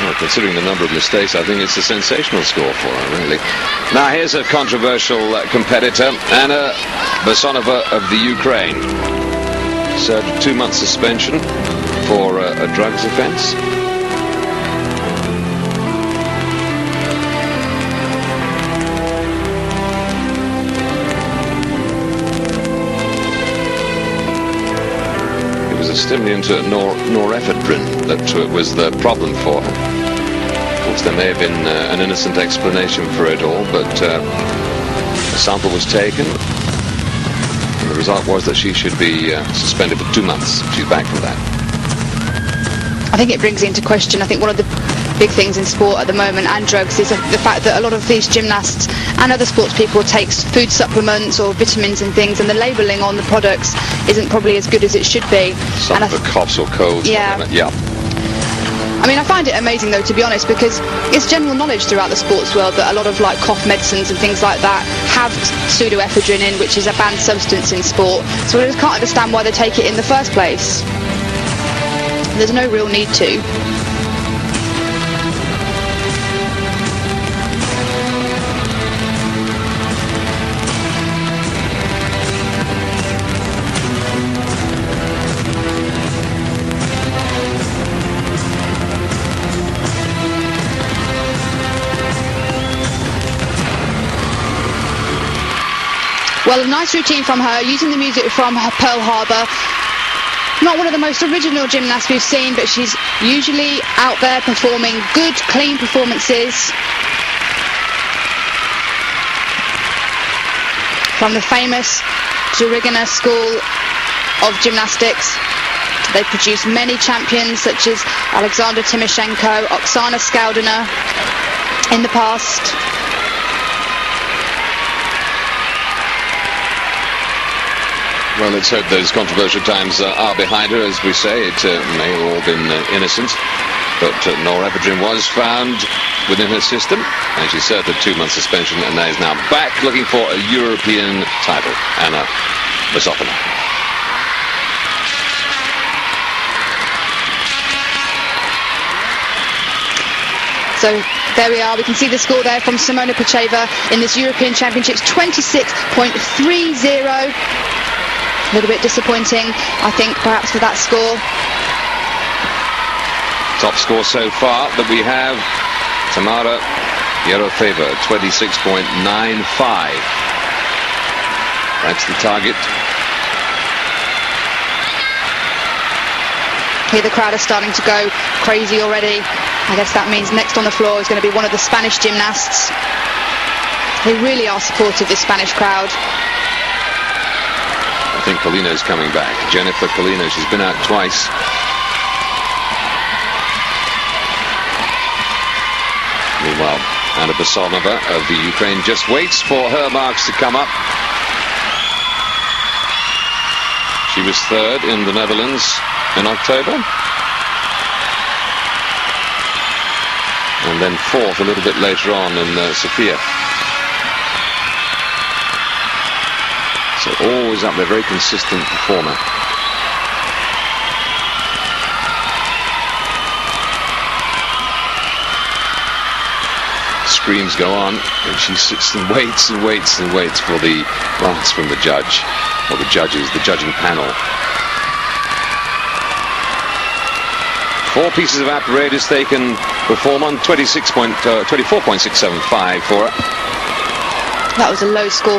Well, considering the number of mistakes, I think it's a sensational score for her, really. Now, here's a controversial competitor, Anna Bessonova of the Ukraine. Served a 2-month suspension for a drugs offence. It was a stimulant norepinephrine that was the problem for her. Of course, there may have been an innocent explanation for it all, but a sample was taken. The result was that she should be suspended for 2 months. She's back from that. I think it brings into question, I think one of the big things in sport at the moment and drugs is the fact that a lot of these gymnasts and other sports people takes food supplements or vitamins and things, and the labelling on the products isn't probably as good as it should be. Some for coughs or colds. Yeah. I mean, I find it amazing, though, to be honest, because it's general knowledge throughout the sports world that a lot of, like, cough medicines and things like that have pseudoephedrine in, which is a banned substance in sport. So I just can't understand why they take it in the first place. There's no real need to. Well, a nice routine from her, using the music from Pearl Harbor. Not one of the most original gymnasts we've seen, but she's usually out there performing good, clean performances. From the famous Zurigina School of Gymnastics, they produced many champions such as Alexander Timoshenko, Oksana Skaldina in the past. Well, let's hope those controversial times are behind her. As we say, it may have all been innocent, but norepinephrine was found within her system, and she served a 2-month suspension, and now is now back looking for a European title. Anna Bessonova. So there we are. We can see the score there from Simona Pacheva in this European Championships, 26.30. A little bit disappointing, I think, perhaps, for that score. Top score so far that we have, Tamara Yerofeva, 26.95. That's the target. Here the crowd are starting to go crazy already. I guess that means next on the floor is going to be one of the Spanish gymnasts. They really are supportive, this Spanish crowd. I think Polino's coming back. Jennifer Polino, she's been out twice. Meanwhile, Anna Bessonova of the Ukraine just waits for her marks to come up. She was third in the Netherlands in October. And then fourth a little bit later on in Sofia. So always up there, very consistent performer. Screams go on, and she sits and waits and waits and waits for the marks from the judge, or the judges, the judging panel. 4 pieces of apparatus they can perform on, 24.675 for her. That was a low score